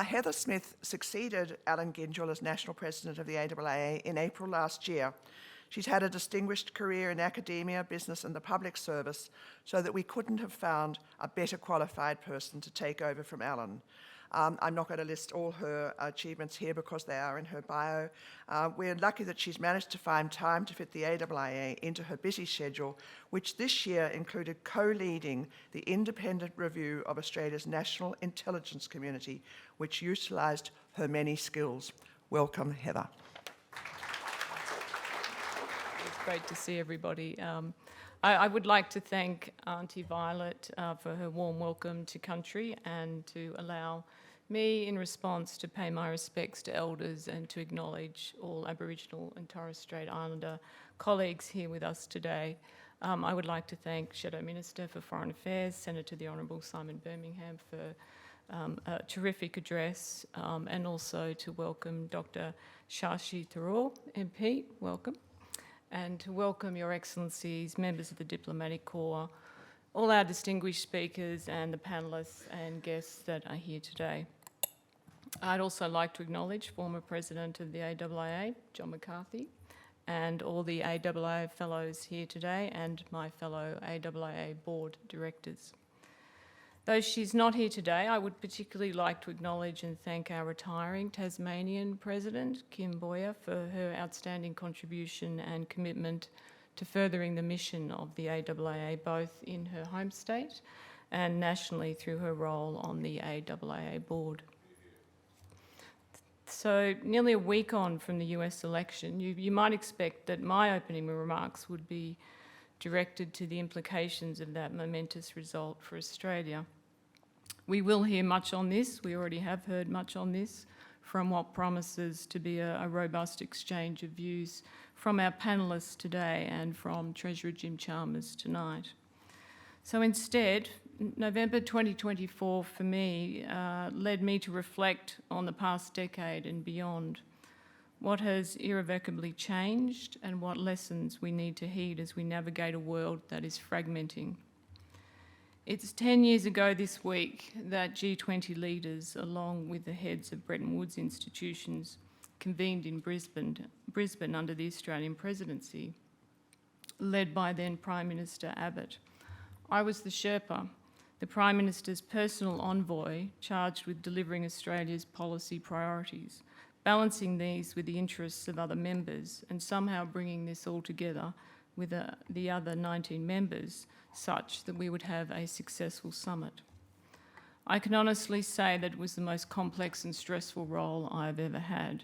Heather Smith succeeded Alan Gyngell as National President of the AIIA in April last year. She's had a distinguished career in academia, business and the public service, so that we couldn't have found a better qualified person to take over from Alan. I'm not going to list all her achievements here because they are in her bio. We're lucky that she's managed to find time to fit the AIIA into her busy schedule, which this year included co-leading the independent review of Australia's national intelligence community, which utilised her many skills. Welcome, Heather. It's great to see everybody. I would like to thank Auntie Violet for her warm welcome to country and to allow me, in response, to pay my respects to elders and to acknowledge all Aboriginal and Torres Strait Islander colleagues here with us today. I would like to thank Shadow Minister for Foreign Affairs, Senator the Honourable Simon Birmingham, for a terrific address, and also to welcome Dr. Shashi Tharoor, MP, welcome, and to welcome Your Excellencies, members of the Diplomatic Corps, all our distinguished speakers and the panellists and guests that are here today. I'd also like to acknowledge former President of the AIIA, John McCarthy, and all the AIIA fellows here today and my fellow AIIA board directors. Though she's not here today, I would particularly like to acknowledge and thank our retiring Tasmanian President, Kim Boyer, for her outstanding contribution and commitment to furthering the mission of the AIIA, both in her home state and nationally through her role on the AIIA board. So, nearly a week on from the US election, you might expect that my opening remarks would be directed to the implications of that momentous result for Australia. We will hear much on this, we already have heard much on this, from what promises to be a robust exchange of views from our panellists today and from Treasurer Jim Chalmers tonight. So instead, November 2024 for me led me to reflect on the past decade and beyond. What has irrevocably changed and what lessons we need to heed as we navigate a world that is fragmenting. It's 10 years ago this week that G20 leaders, along with the heads of Bretton Woods institutions, convened in Brisbane under the Australian presidency, led by then Prime Minister Abbott. I was the Sherpa, the Prime Minister's personal envoy charged with delivering Australia's policy priorities, balancing these with the interests of other members and somehow bringing this all together with the other 19 members such that we would have a successful summit. I can honestly say that it was the most complex and stressful role I have ever had.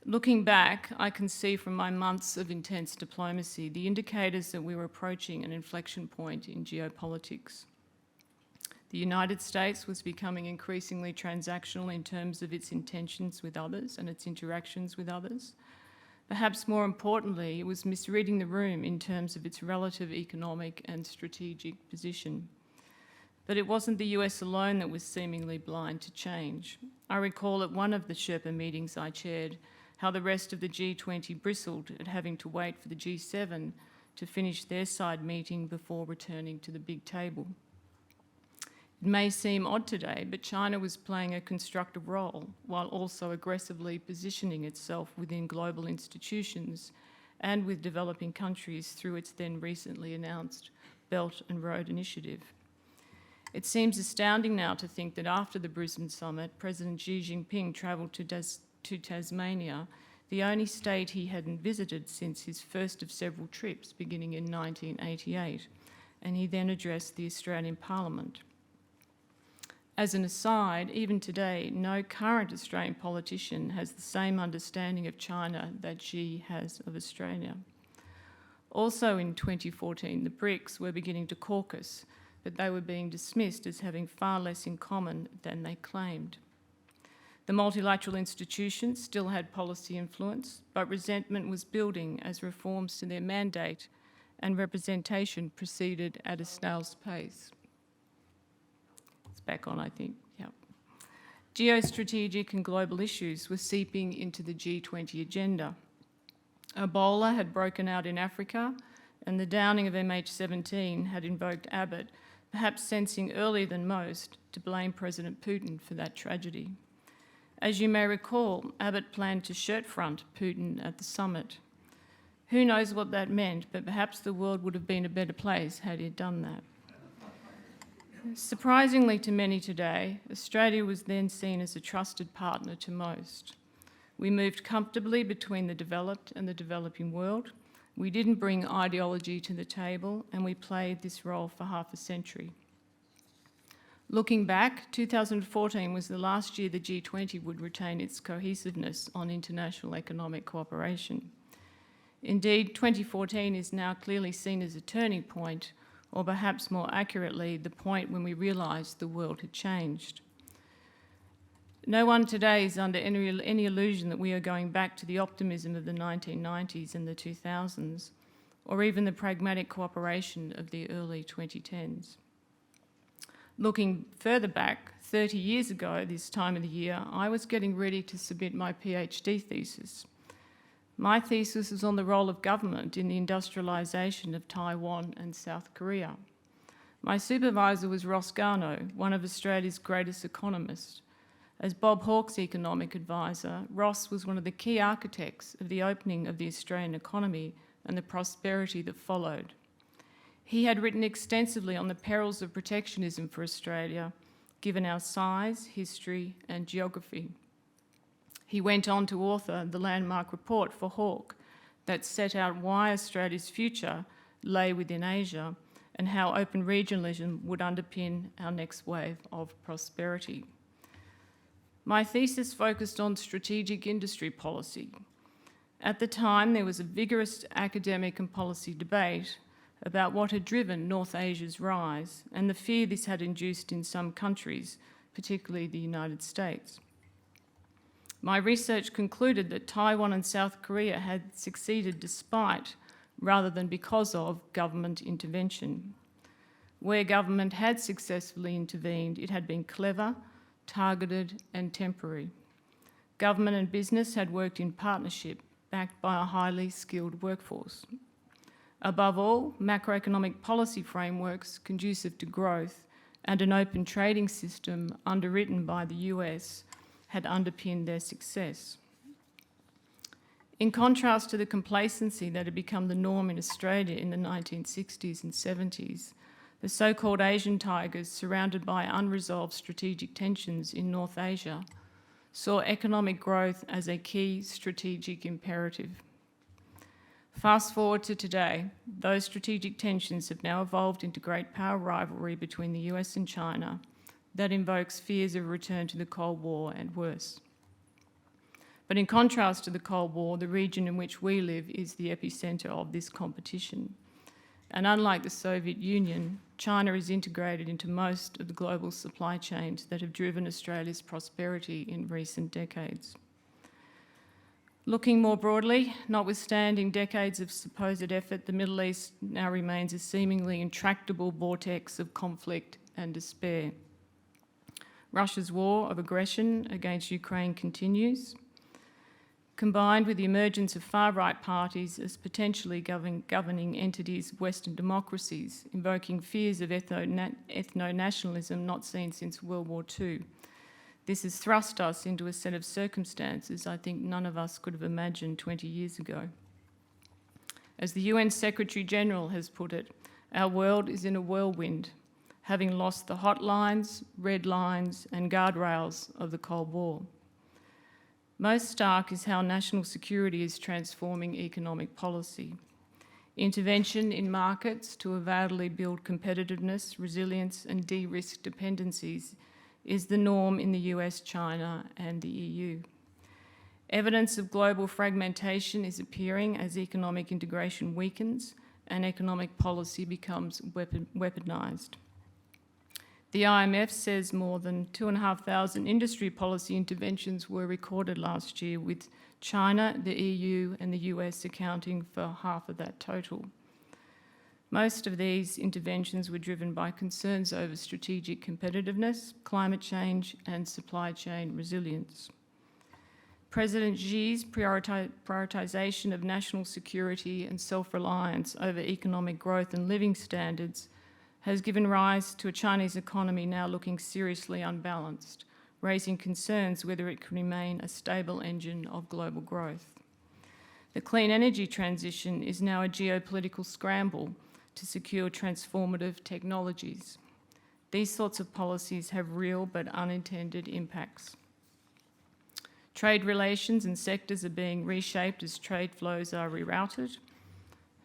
Looking back, I can see from my months of intense diplomacy the indicators that we were approaching an inflection point in geopolitics. The United States was becoming increasingly transactional in terms of its intentions with others and its interactions with others. Perhaps more importantly, it was misreading the room in terms of its relative economic and strategic position. But it wasn't the US alone that was seemingly blind to change. I recall at one of the Sherpa meetings I chaired how the rest of the G20 bristled at having to wait for the G7 to finish their side meeting before returning to the big table. It may seem odd today, but China was playing a constructive role while also aggressively positioning itself within global institutions and with developing countries through its then recently announced Belt and Road Initiative. It seems astounding now to think that after the Brisbane summit, President Xi Jinping travelled to Tasmania, the only state he hadn't visited since his first of several trips beginning in 1988, and he then addressed the Australian Parliament. As an aside, even today, no current Australian politician has the same understanding of China that Xi has of Australia. Also in 2014, the BRICS were beginning to caucus, but they were being dismissed as having far less in common than they claimed. The multilateral institutions still had policy influence, but resentment was building as reforms to their mandate and representation proceeded at a snail's pace. Back on, I think, yeah. Geostrategic and global issues were seeping into the G20 agenda. Ebola had broken out in Africa, and the downing of MH17 had invoked Abbott perhaps sensing earlier than most to blame President Putin for that tragedy. As you may recall, Abbott planned to shirt-front Putin at the summit. Who knows what that meant, but perhaps the world would have been a better place had he done that. Surprisingly to many today, Australia was then seen as a trusted partner to most. We moved comfortably between the developed and the developing world. We didn't bring ideology to the table, and we played this role for half a century. Looking back, 2014 was the last year the G20 would retain its cohesiveness on international economic cooperation. Indeed, 2014 is now clearly seen as a turning point, or perhaps more accurately, the point when we realised the world had changed. No one today is under any illusion that we are going back to the optimism of the 1990s and the 2000s, or even the pragmatic cooperation of the early 2010s. Looking further back, 30 years ago, this time of the year, I was getting ready to submit my PhD thesis. My thesis was on the role of government in the industrialisation of Taiwan and South Korea. My supervisor was Ross Garnaut, one of Australia's greatest economists. As Bob Hawke's economic advisor, Ross was one of the key architects of the opening of the Australian economy and the prosperity that followed. He had written extensively on the perils of protectionism for Australia, given our size, history, and geography. He went on to author the landmark report for Hawke that set out why Australia's future lay within Asia and how open regionalism would underpin our next wave of prosperity. My thesis focused on strategic industry policy. At the time, there was a vigorous academic and policy debate about what had driven North Asia's rise and the fear this had induced in some countries, particularly the United States. My research concluded that Taiwan and South Korea had succeeded despite, rather than because of, government intervention. Where government had successfully intervened, it had been clever, targeted, and temporary. Government and business had worked in partnership, backed by a highly skilled workforce. Above all, macroeconomic policy frameworks conducive to growth and an open trading system underwritten by the US had underpinned their success. In contrast to the complacency that had become the norm in Australia in the 1960s and 70s, the so-called Asian tigers, surrounded by unresolved strategic tensions in North Asia, saw economic growth as a key strategic imperative. Fast forward to today, those strategic tensions have now evolved into great power rivalry between the US and China that invokes fears of a return to the Cold War and worse. But in contrast to the Cold War, the region in which we live is the epicentre of this competition. And unlike the Soviet Union, China is integrated into most of the global supply chains that have driven Australia's prosperity in recent decades. Looking more broadly, notwithstanding decades of supposed effort, the Middle East now remains a seemingly intractable vortex of conflict and despair. Russia's war of aggression against Ukraine continues, combined with the emergence of far-right parties as potentially governing entities of Western democracies, invoking fears of ethno-nationalism not seen since World War II. This has thrust us into a set of circumstances I think none of us could have imagined 20 years ago. As the UN Secretary-General has put it, our world is in a whirlwind, having lost the hot lines, red lines, and guardrails of the Cold War. Most stark is how national security is transforming economic policy. Intervention in markets to avowedly build competitiveness, resilience, and de-risk dependencies is the norm in the US, China, and the EU. Evidence of global fragmentation is appearing as economic integration weakens and economic policy becomes weaponised. The IMF says more than 2,500 industry policy interventions were recorded last year, with China, the EU, and the US accounting for half of that total. Most of these interventions were driven by concerns over strategic competitiveness, climate change, and supply chain resilience. President Xi's prioritisation of national security and self-reliance over economic growth and living standards has given rise to a Chinese economy now looking seriously unbalanced, raising concerns whether it can remain a stable engine of global growth. The clean energy transition is now a geopolitical scramble to secure transformative technologies. These sorts of policies have real but unintended impacts. Trade relations and sectors are being reshaped as trade flows are rerouted.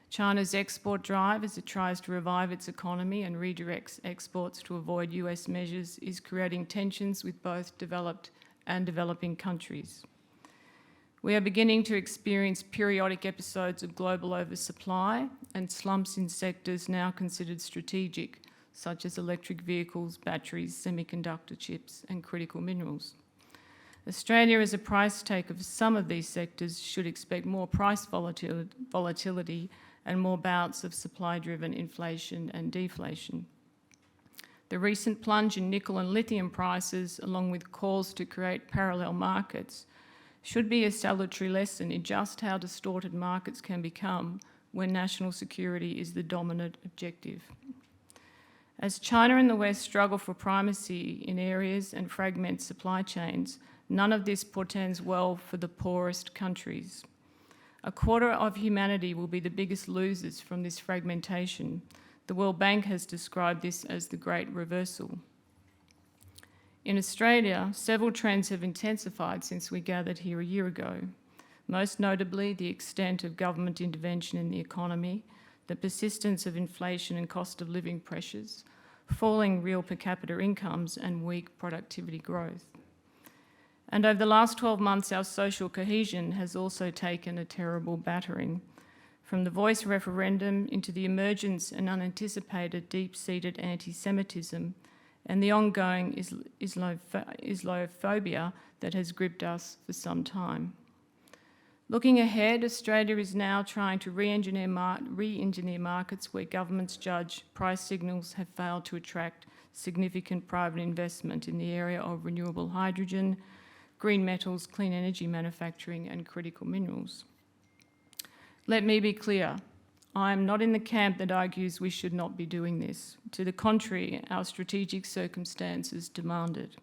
China's export drive, as it tries to revive its economy and redirects exports to avoid US measures, is creating tensions with both developed and developing countries. We are beginning to experience periodic episodes of global oversupply and slumps in sectors now considered strategic, such as electric vehicles, batteries, semiconductor chips, and critical minerals. Australia, as a price taker for some of these sectors, should expect more price volatility and more bouts of supply-driven inflation and deflation. The recent plunge in nickel and lithium prices, along with calls to create parallel markets, should be a salutary lesson in just how distorted markets can become when national security is the dominant objective. As China and the West struggle for primacy in areas and fragment supply chains, none of this portends well for the poorest countries. A quarter of humanity will be the biggest losers from this fragmentation. The World Bank has described this as the Great Reversal. In Australia, several trends have intensified since we gathered here a year ago, most notably the extent of government intervention in the economy, the persistence of inflation and cost of living pressures, falling real per capita incomes, and weak productivity growth. And over the last 12 months, our social cohesion has also taken a terrible battering. From the voice referendum into the emergence and unanticipated deep-seated anti-Semitism and the ongoing Islamophobia that has gripped us for some time. Looking ahead, Australia is now trying to re-engineer markets where governments judge price signals have failed to attract significant private investment in the area of renewable hydrogen, green metals, clean energy manufacturing, and critical minerals. Let me be clear, I am not in the camp that argues we should not be doing this. To the contrary, our strategic circumstances demand it.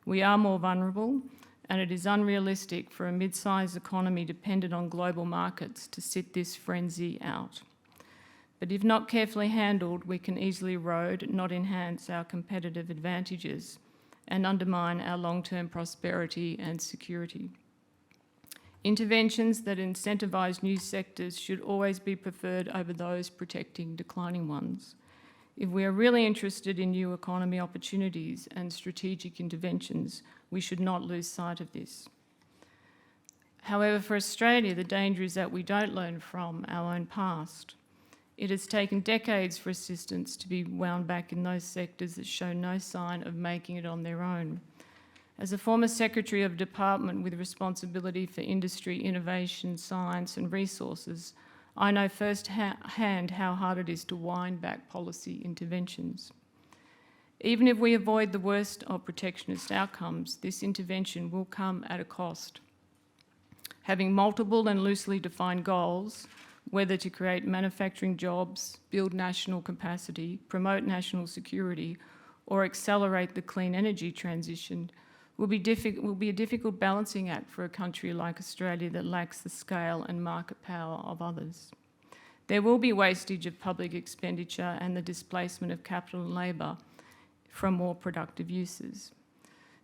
We are more vulnerable, and it is unrealistic for a mid-sized economy dependent on global markets to sit this frenzy out. But if not carefully handled, we can easily erode, not enhance, our competitive advantages and undermine our long-term prosperity and security. Interventions that incentivise new sectors should always be preferred over those protecting declining ones. If we are really interested in new economy opportunities and strategic interventions, we should not lose sight of this. However, for Australia, the danger is that we don't learn from our own past. It has taken decades for assistance to be wound back in those sectors that show no sign of making it on their own. As a former Secretary of Department with responsibility for industry, innovation, science and resources, I know firsthand how hard it is to wind back policy interventions. Even if we avoid the worst of protectionist outcomes, this intervention will come at a cost. Having multiple and loosely defined goals, whether to create manufacturing jobs, build national capacity, promote national security, or accelerate the clean energy transition, will be a difficult balancing act for a country like Australia that lacks the scale and market power of others. There will be wastage of public expenditure and the displacement of capital and labour from more productive uses.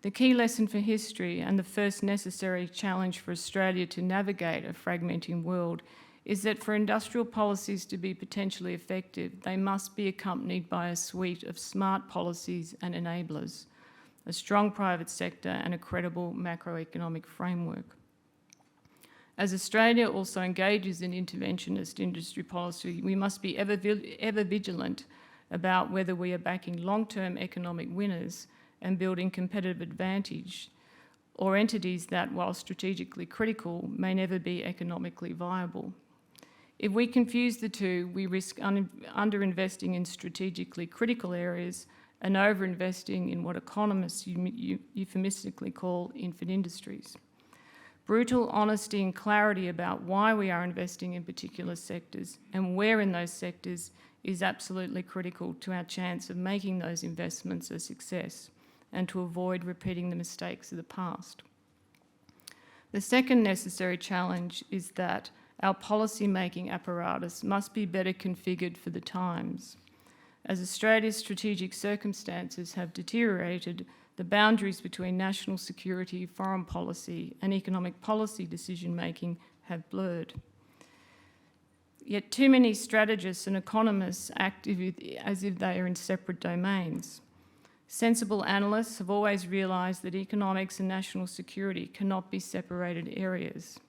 The key lesson for history and the first necessary challenge for Australia to navigate a fragmenting world is that for industrial policies to be potentially effective, they must be accompanied by a suite of smart policies and enablers, a strong private sector and a credible macroeconomic framework. As Australia also engages in interventionist industry policy, we must be ever vigilant about whether we are backing long-term economic winners and building competitive advantage, or entities that, while strategically critical, may never be economically viable. If we confuse the two, we risk underinvesting in strategically critical areas and overinvesting in what economists euphemistically call infant industries. Brutal honesty and clarity about why we are investing in particular sectors and where in those sectors is absolutely critical to our chance of making those investments a success and to avoid repeating the mistakes of the past. The second necessary challenge is that our policy-making apparatus must be better configured for the times. As Australia's strategic circumstances have deteriorated, the boundaries between national security, foreign policy, and economic policy decision-making have blurred. Yet too many strategists and economists act as if they are in separate domains. Sensible analysts have always realised that economics and national security cannot be separated areas.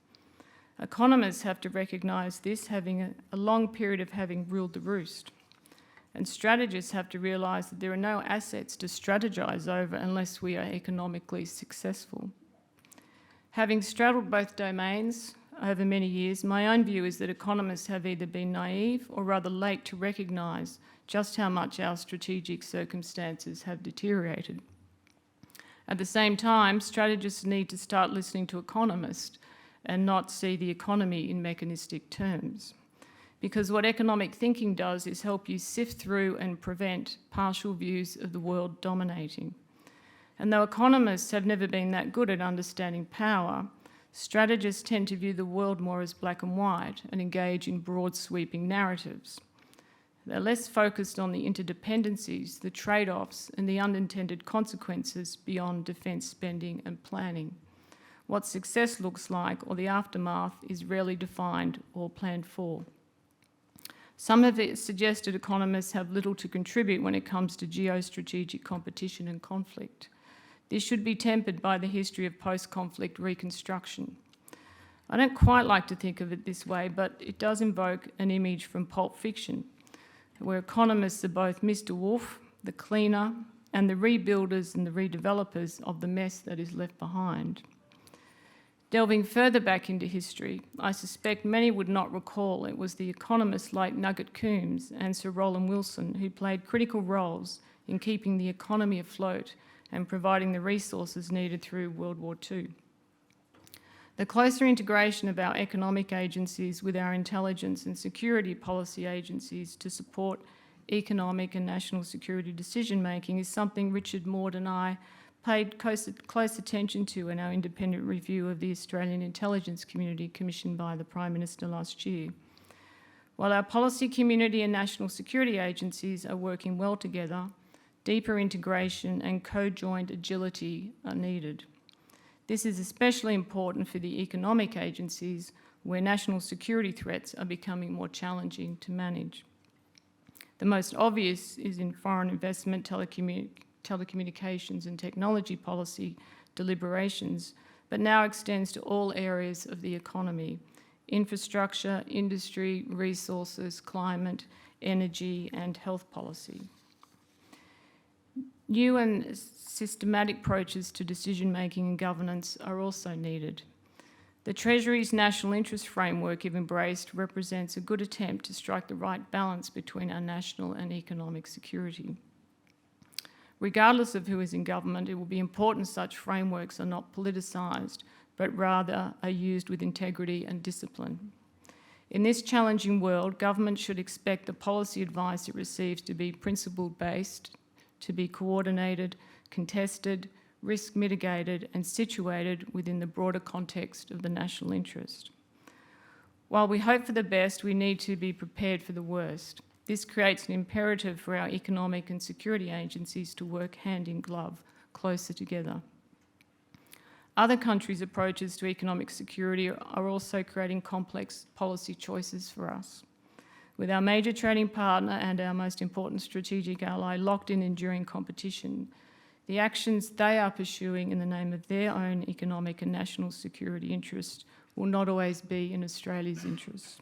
Economists have to recognise this, having a long period of having ruled the roost. And strategists have to realise that there are no assets to strategise over unless we are economically successful. Having straddled both domains over many years, my own view is that economists have either been naive or rather late to recognise just how much our strategic circumstances have deteriorated. At the same time, strategists need to start listening to economists and not see the economy in mechanistic terms. Because what economic thinking does is help you sift through and prevent partial views of the world dominating. And though economists have never been that good at understanding power, strategists tend to view the world more as black and white and engage in broad sweeping narratives. They're less focused on the interdependencies, the trade-offs, and the unintended consequences beyond defence spending and planning. What success looks like or the aftermath is rarely defined or planned for. Some have suggested economists have little to contribute when it comes to geostrategic competition and conflict. This should be tempered by the history of post-conflict reconstruction. I don't quite like to think of it this way, but it does invoke an image from Pulp Fiction, where economists are both Mr. Wolf, the cleaner, and the rebuilders and the redevelopers of the mess that is left behind. Delving further back into history, I suspect many would not recall it was the economists like Nugget Coombs and Sir Roland Wilson who played critical roles in keeping the economy afloat and providing the resources needed through World War II. The closer integration of our economic agencies with our intelligence and security policy agencies to support economic and national security decision-making is something Richard Maud and I paid close attention to in our independent review of the Australian intelligence community commissioned by the Prime Minister last year. While our policy community and national security agencies are working well together, deeper integration and co-joint agility are needed. This is especially important for the economic agencies where national security threats are becoming more challenging to manage. The most obvious is in foreign investment, telecommunications and technology policy deliberations, but now extends to all areas of the economy: infrastructure, industry, resources, climate, energy, and health policy. New and systematic approaches to decision-making and governance are also needed. The Treasury's national interest framework, if embraced, represents a good attempt to strike the right balance between our national and economic security. Regardless of who is in government, it will be important such frameworks are not politicised, but rather are used with integrity and discipline. In this challenging world, government should expect the policy advice it receives to be principle-based, to be coordinated, contested, risk mitigated, and situated within the broader context of the national interest. While we hope for the best, we need to be prepared for the worst. This creates an imperative for our economic and security agencies to work hand in glove, closer together. Other countries' approaches to economic security are also creating complex policy choices for us. With our major trading partner and our most important strategic ally locked in enduring competition, the actions they are pursuing in the name of their own economic and national security interests will not always be in Australia's interests.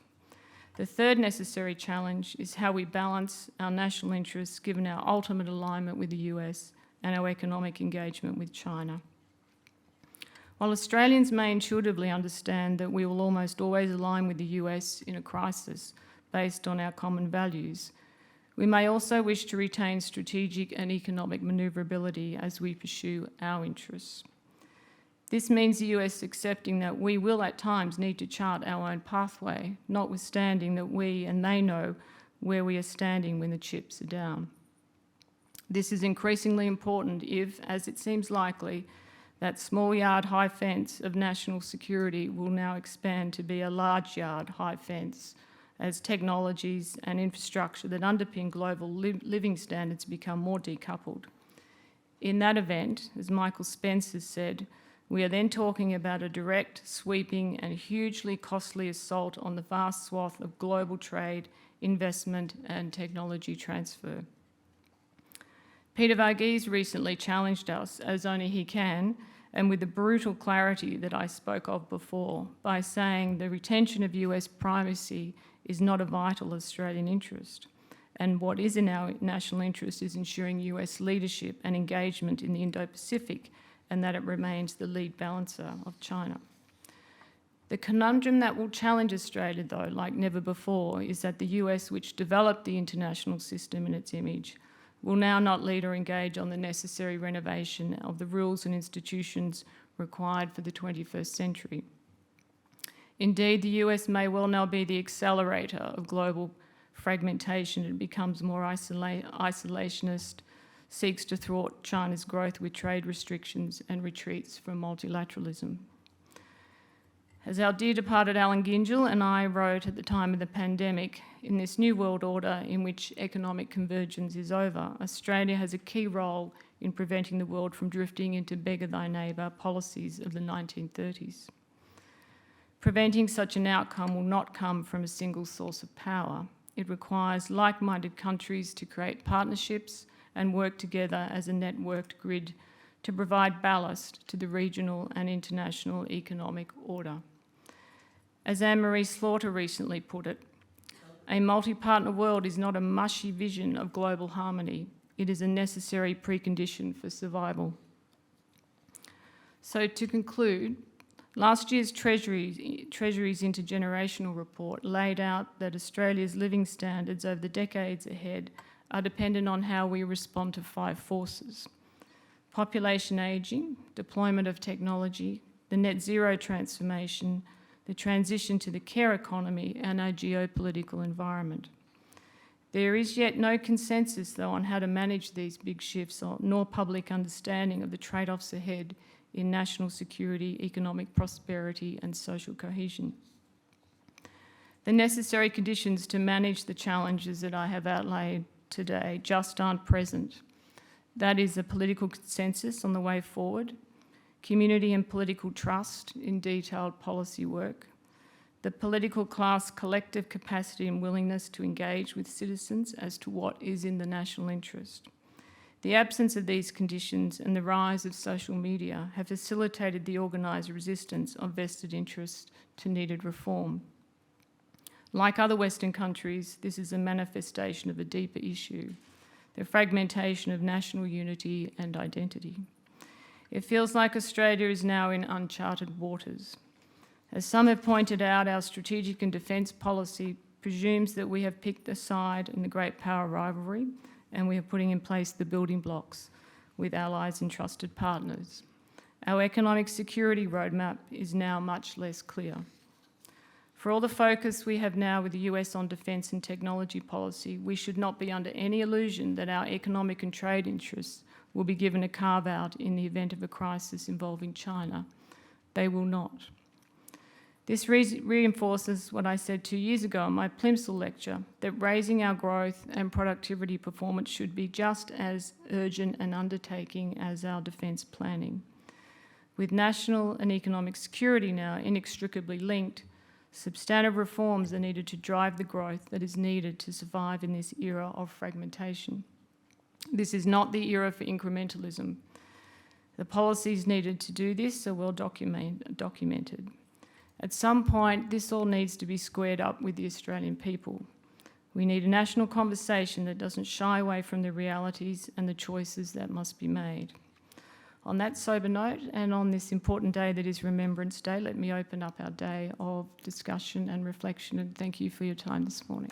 The third necessary challenge is how we balance our national interests given our ultimate alignment with the US and our economic engagement with China. While Australians may intuitively understand that we will almost always align with the US in a crisis based on our common values, we may also wish to retain strategic and economic manoeuvrability as we pursue our interests. This means the US accepting that we will at times need to chart our own pathway, notwithstanding that we and they know where we are standing when the chips are down. This is increasingly important if, as it seems likely, that small yard high fence of national security will now expand to be a large yard high fence as technologies and infrastructure that underpin global living standards become more decoupled. In that event, as Michael Spence has said, we are then talking about a direct, sweeping and hugely costly assault on the vast swath of global trade, investment and technology transfer. Peter Varghese recently challenged us, as only he can, and with the brutal clarity that I spoke of before, by saying the retention of US primacy is not a vital Australian interest. And what is in our national interest is ensuring US leadership and engagement in the Indo-Pacific, and that it remains the lead balancer of China. The conundrum that will challenge Australia, though, like never before, is that the US, which developed the international system in its image, will now not lead or engage on the necessary renovation of the rules and institutions required for the 21st century. Indeed, the US may well now be the accelerator of global fragmentation. It becomes more isolationist, seeks to thwart China's growth with trade restrictions and retreats from multilateralism. As our dear departed Alan Gyngell and I wrote at the time of the pandemic, in this new world order in which economic convergence is over, Australia has a key role in preventing the world from drifting into beggar thy neighbour policies of the 1930s. Preventing such an outcome will not come from a single source of power. It requires like-minded countries to create partnerships and work together as a networked grid to provide ballast to the regional and international economic order. As Anne-Marie Slaughter recently put it, a multi-partner world is not a mushy vision of global harmony. It is a necessary precondition for survival. So to conclude, last year's Treasury's intergenerational report laid out that Australia's living standards over the decades ahead are dependent on how we respond to 5 forces: population ageing, deployment of technology, the net zero transformation, the transition to the care economy, and our geopolitical environment. There is yet no consensus, though, on how to manage these big shifts, nor public understanding of the trade-offs ahead in national security, economic prosperity, and social cohesion. The necessary conditions to manage the challenges that I have outlined today just aren't present. That is a political consensus on the way forward, community and political trust in detailed policy work, the political class collective capacity and willingness to engage with citizens as to what is in the national interest. The absence of these conditions and the rise of social media have facilitated the organised resistance of vested interests to needed reform. Like other Western countries, this is a manifestation of a deeper issue, the fragmentation of national unity and identity. It feels like Australia is now in uncharted waters. As some have pointed out, our strategic and defence policy presumes that we have picked a side in the great power rivalry, and we are putting in place the building blocks with allies and trusted partners. Our economic security roadmap is now much less clear. For all the focus we have now with the US on defence and technology policy, we should not be under any illusion that our economic and trade interests will be given a carve-out in the event of a crisis involving China. They will not. This reinforces what I said 2 years ago in my Plimsoll lecture, that raising our growth and productivity performance should be just as urgent an undertaking as our defence planning. With national and economic security now inextricably linked, substantive reforms are needed to drive the growth that is needed to survive in this era of fragmentation. This is not the era for incrementalism. The policies needed to do this are well documented. At some point, this all needs to be squared up with the Australian people. We need a national conversation that doesn't shy away from the realities and the choices that must be made. On that sober note, and on this important day that is Remembrance Day, let me open up our day of discussion and reflection, and thank you for your time this morning.